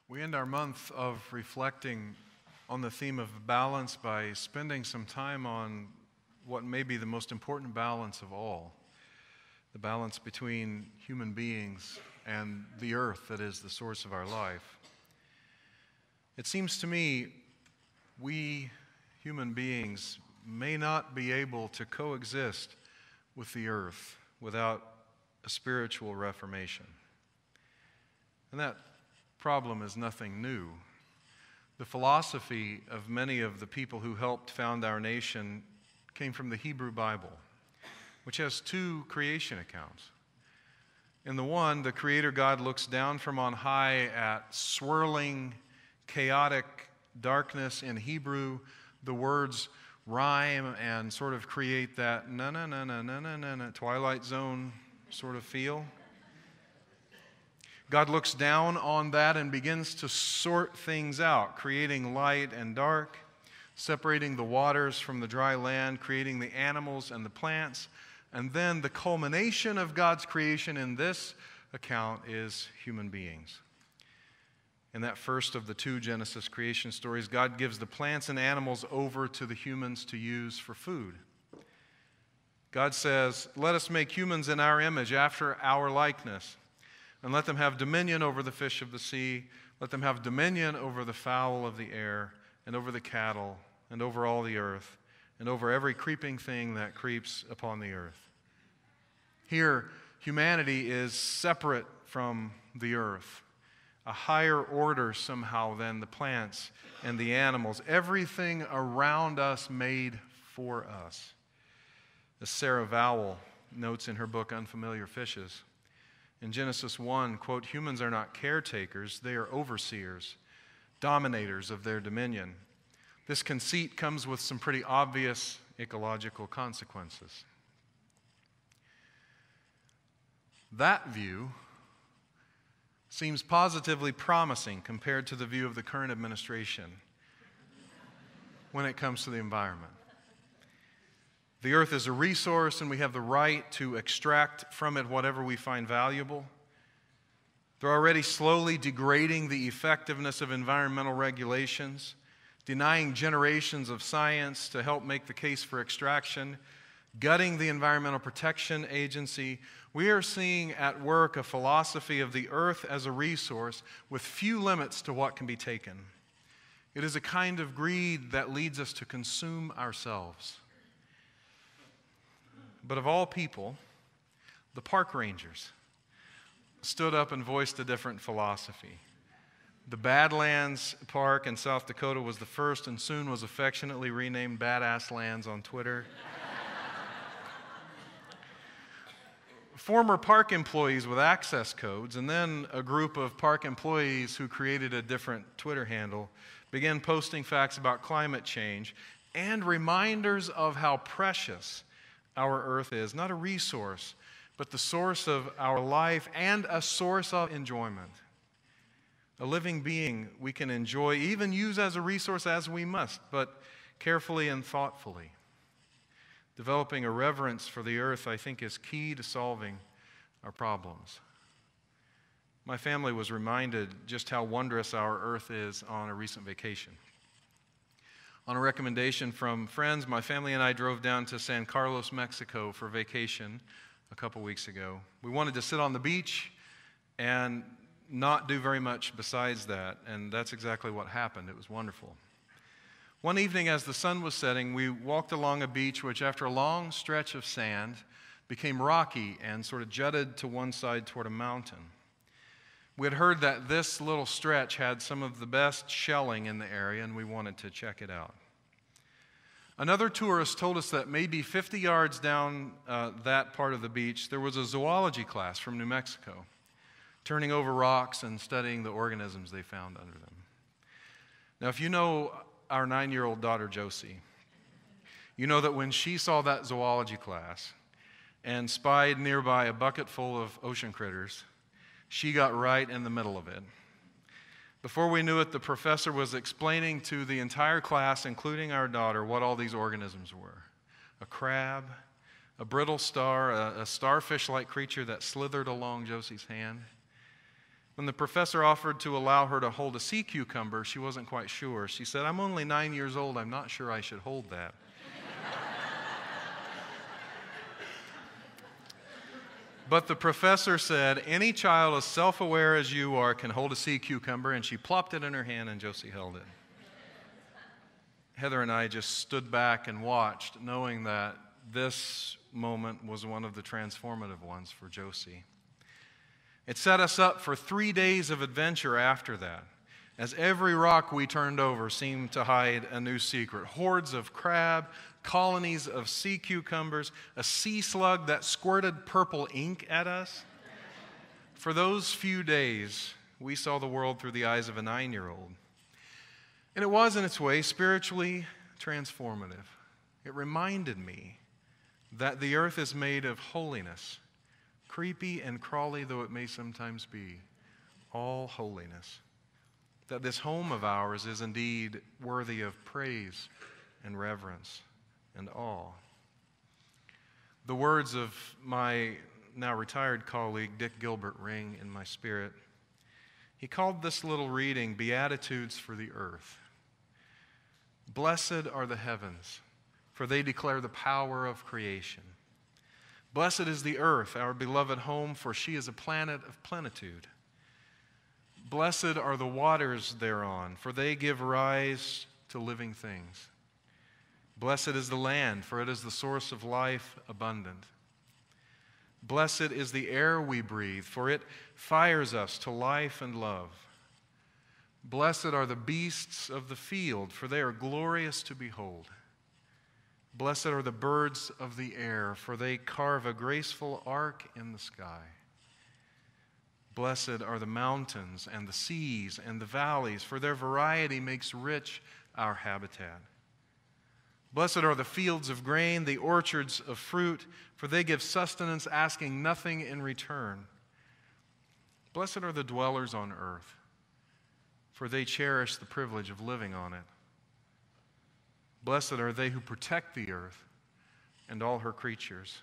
We end our month of reflecting on the theme of balance by spending some time on what may be the most important balance of all, the balance between human beings and the earth that is the source of our life. It seems to me we human beings may not be able to coexist with the earth without a spiritual reformation. And that problem is nothing new. The philosophy of many of the people who helped found our nation came from the Hebrew Bible, which has two creation accounts. In the one, the Creator God looks down from on high at swirling, chaotic darkness. In Hebrew, the words rhyme and sort of create that na-na-na-na-na-na-na Twilight Zone sort of feel. God looks down on that and begins to sort things out, creating light and dark, separating the waters from the dry land, creating the animals and the plants. And then the culmination of God's creation in this account is human beings. In that first of the two Genesis creation stories, God gives the plants and animals over to the humans to use for food. God says, "Let us make humans in our image, after our likeness. And let them have dominion over the fish of the sea. Let them have dominion over the fowl of the air, and over the cattle, and over all the earth, and over every creeping thing that creeps upon the earth." Here, humanity is separate from the earth, a higher order somehow than the plants and the animals. Everything around us made for us. As Sarah Vowell notes in her book, Unfamiliar Fishes, in Genesis 1, quote, "Humans are not caretakers, they are overseers, dominators of their dominion." This conceit comes with some pretty obvious ecological consequences. That view seems positively promising compared to the view of the current administration when it comes to the environment. The earth is a resource, and we have the right to extract from it whatever we find valuable. They're already slowly degrading the effectiveness of environmental regulations, denying generations of science to help make the case for extraction, gutting the Environmental Protection Agency. We are seeing at work a philosophy of the earth as a resource with few limits to what can be taken. It is a kind of greed that leads us to consume ourselves. But of all people, the park rangers stood up and voiced a different philosophy. The Badlands Park in South Dakota was the first and soon was affectionately renamed Badass Lands on Twitter. Former park employees with access codes and then a group of park employees who created a different Twitter handle began posting facts about climate change and reminders of how precious our earth is, not a resource, but the source of our life and a source of enjoyment. A living being we can enjoy, even use as a resource as we must, but carefully and thoughtfully. Developing a reverence for the earth, I think, is key to solving our problems. My family was reminded just how wondrous our earth is on a recent vacation. On a recommendation from friends, my family and I drove down to San Carlos, Mexico for vacation a couple weeks ago. We wanted to sit on the beach and not do very much besides that, and that's exactly what happened. It was wonderful. One evening as the sun was setting, we walked along a beach which, after a long stretch of sand, became rocky and sort of jutted to one side toward a mountain. We had heard that this little stretch had some of the best shelling in the area, and we wanted to check it out. Another tourist told us that maybe 50 yards down that part of the beach, there was a zoology class from New Mexico, turning over rocks and studying the organisms they found under them. Now, if you know our 9-year-old daughter, Josie, you know that when she saw that zoology class and spied nearby a bucket full of ocean critters, she got right in the middle of it. Before we knew it, the professor was explaining to the entire class, including our daughter, what all these organisms were. A crab, a brittle star, a starfish-like creature that slithered along Josie's hand, When the professor offered to allow her to hold a sea cucumber, she wasn't quite sure. She said, "I'm only 9 years old. I'm not sure I should hold that." But the professor said, "Any child as self-aware as you are can hold a sea cucumber," and she plopped it in her hand and Josie held it. Heather and I just stood back and watched, knowing that this moment was one of the transformative ones for Josie. It set us up for 3 days of adventure after that, as every rock we turned over seemed to hide a new secret. Hordes of crab, colonies of sea cucumbers, a sea slug that squirted purple ink at us. For those few days, we saw the world through the eyes of a 9-year-old. And it was, in its way, spiritually transformative. It reminded me that the earth is made of holiness, creepy and crawly though it may sometimes be, all holiness. That this home of ours is indeed worthy of praise and reverence and awe. The words of my now retired colleague, Dick Gilbert, ring in my spirit. He called this little reading Beatitudes for the Earth. Blessed are the heavens, for they declare the power of creation. Blessed is the earth, our beloved home, for she is a planet of plenitude. Blessed are the waters thereon, for they give rise to living things. Blessed is the land, for it is the source of life abundant. Blessed is the air we breathe, for it fires us to life and love. Blessed are the beasts of the field, for they are glorious to behold. Blessed are the birds of the air, for they carve a graceful arc in the sky. Blessed are the mountains and the seas and the valleys, for their variety makes rich our habitat. Blessed are the fields of grain, the orchards of fruit, for they give sustenance, asking nothing in return. Blessed are the dwellers on earth, for they cherish the privilege of living on it. Blessed are they who protect the earth and all her creatures,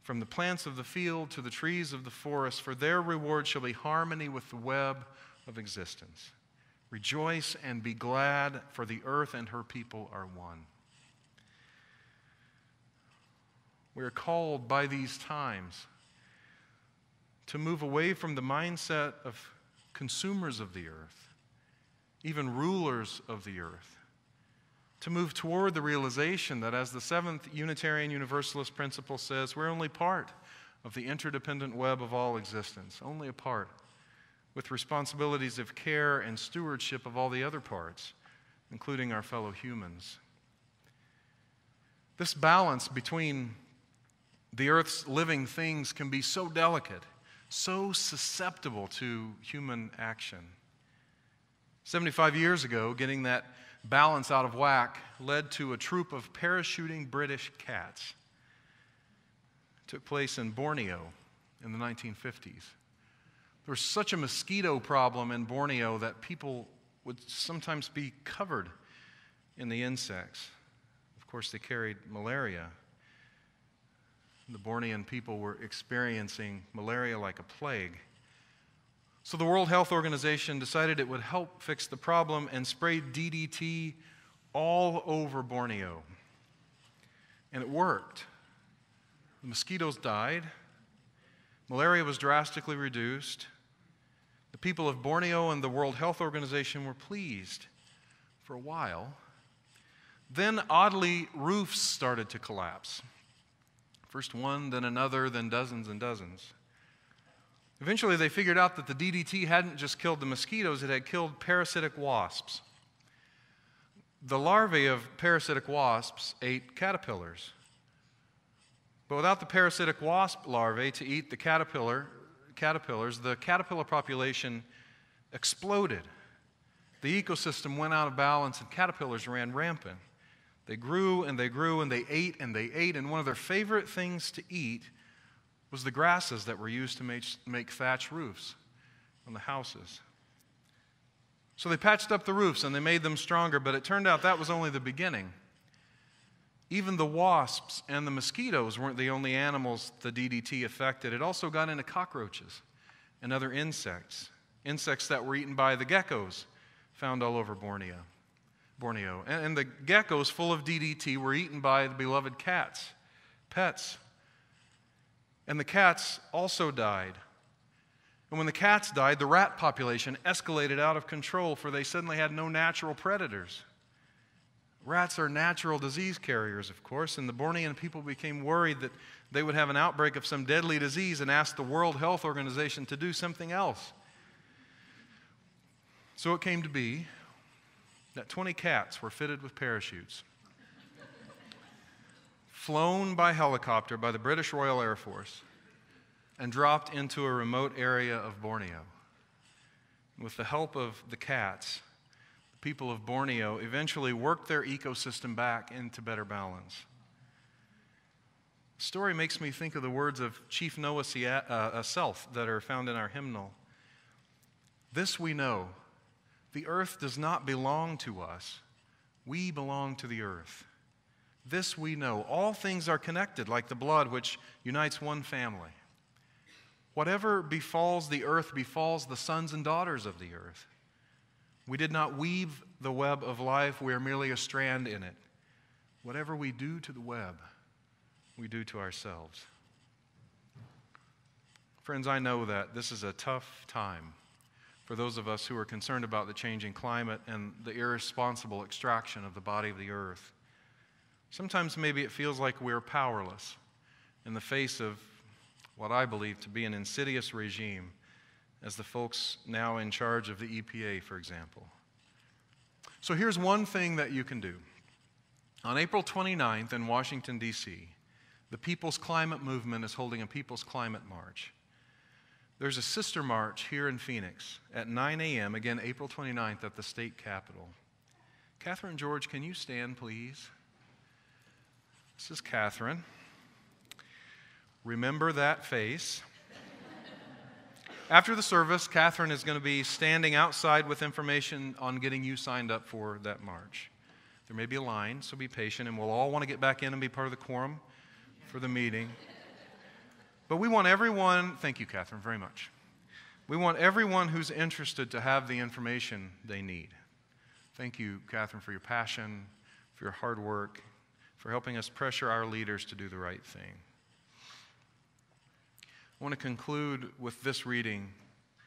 from the plants of the field to the trees of the forest, for their reward shall be harmony with the web of existence. Rejoice and be glad, for the earth and her people are one. We are called by these times to move away from the mindset of consumers of the earth, even rulers of the earth, to move toward the realization that, as the seventh Unitarian Universalist principle says, we're only part of the interdependent web of all existence, only a part, with responsibilities of care and stewardship of all the other parts, including our fellow humans. This balance between the earth's living things can be so delicate, so susceptible to human action. 75 years ago, getting that balance out of whack led to a troop of parachuting British cats. It took place in Borneo in the 1950s. There was such a mosquito problem in Borneo that people would sometimes be covered in the insects. Of course, they carried malaria. The Bornean people were experiencing malaria like a plague. So the World Health Organization decided it would help fix the problem and sprayed DDT all over Borneo. And it worked. The mosquitoes died. Malaria was drastically reduced. The people of Borneo and the World Health Organization were pleased for a while. Then, oddly, roofs started to collapse. First one, then another, then dozens and dozens. Eventually, they figured out that the DDT hadn't just killed the mosquitoes, it had killed parasitic wasps. The larvae of parasitic wasps ate caterpillars. But without the parasitic wasp larvae to eat the caterpillars, the caterpillar population exploded. The ecosystem went out of balance and caterpillars ran rampant. They grew and they grew and they ate and they ate, and one of their favorite things to eat was the grasses that were used to make thatch roofs on the houses. So they patched up the roofs and they made them stronger, but it turned out that was only the beginning. Even the wasps and the mosquitoes weren't the only animals the DDT affected. It also got into cockroaches and other insects. insects that were eaten by the geckos found all over Borneo. And the geckos, full of DDT, were eaten by the beloved cats, pets. And the cats also died. And when the cats died, the rat population escalated out of control, for they suddenly had no natural predators. Rats are natural disease carriers, of course, and the Bornean people became worried that they would have an outbreak of some deadly disease and asked the World Health Organization to do something else. So it came to be that 20 cats were fitted with parachutes, flown by helicopter by the British Royal Air Force, and dropped into a remote area of Borneo. With the help of the cats, the people of Borneo eventually worked their ecosystem back into better balance. The story makes me think of the words of Chief Noah Self that are found in our hymnal. This we know, the earth does not belong to us. We belong to the earth. This we know. All things are connected like the blood which unites one family. Whatever befalls the earth befalls the sons and daughters of the earth. We did not weave the web of life. We are merely a strand in it. Whatever we do to the web, we do to ourselves. Friends, I know that this is a tough time for those of us who are concerned about the changing climate and the irresponsible extraction of the body of the earth. Sometimes maybe it feels like we're powerless in the face of what I believe to be an insidious regime, as the folks now in charge of the EPA, for example. So here's one thing that you can do. On April 29th in Washington, D.C., the People's Climate Movement is holding a People's Climate March. There's a sister march here in Phoenix at 9 a.m., again, April 29th at the state capitol. Catherine, George, can you stand, please? This is Catherine. Remember that face. After the service, Catherine is going to be standing outside with information on getting you signed up for that march. There may be a line, so be patient, and we'll all want to get back in and be part of the quorum for the meeting. But we want everyone, thank you, Catherine, very much. We want everyone who's interested to have the information they need. Thank you, Catherine, for your passion, for your hard work, for helping us pressure our leaders to do the right thing. I want to conclude with this reading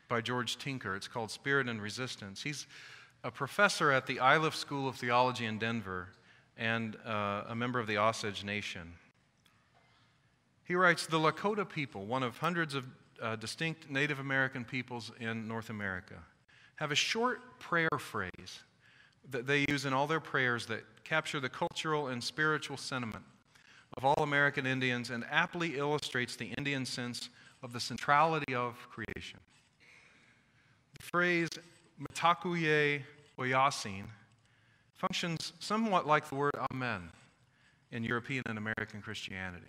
by George Tinker. It's called Spirit and Resistance. He's a professor at the Iliff School of Theology in Denver and a member of the Osage Nation. He writes, the Lakota people, one of hundreds of distinct Native American peoples in North America, have a short prayer phrase that they use in all their prayers that capture the cultural and spiritual sentiment of all American Indians and aptly illustrates the Indian sense of the centrality of creation. The phrase, Mitakuye Oyasin, functions somewhat like the word Amen in European and American Christianity.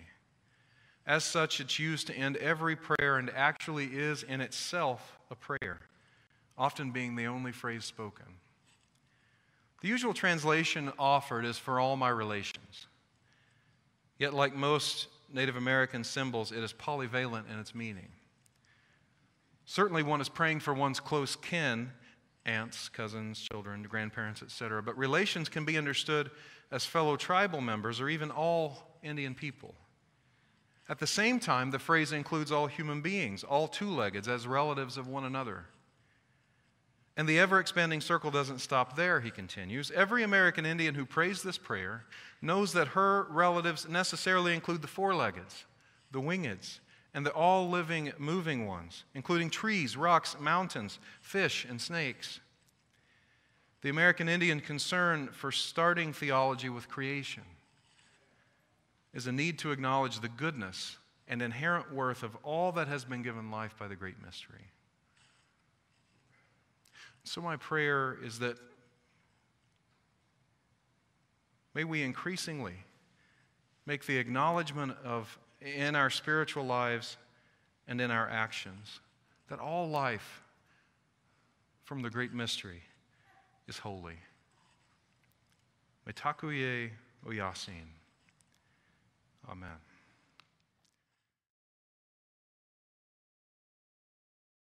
As such, it's used to end every prayer and actually is in itself a prayer, often being the only phrase spoken. The usual translation offered is for all my relations. Yet, like most Native American symbols, it is polyvalent in its meaning. Certainly, one is praying for one's close kin, aunts, cousins, children, grandparents, etc., but relations can be understood as fellow tribal members or even all Indian people. At the same time, the phrase includes all human beings, all two-leggeds, as relatives of one another. And the ever-expanding circle doesn't stop there, he continues. Every American Indian who prays this prayer knows that her relatives necessarily include the four-leggeds, the wingeds, and the all-living, moving ones, including trees, rocks, mountains, fish, and snakes. The American Indian concern for starting theology with creation is a need to acknowledge the goodness and inherent worth of all that has been given life by the great mystery. So my prayer is that may we increasingly make the acknowledgement of, in our spiritual lives and in our actions, that all life from the great mystery is holy. Mitakuye Oyasin. Amen.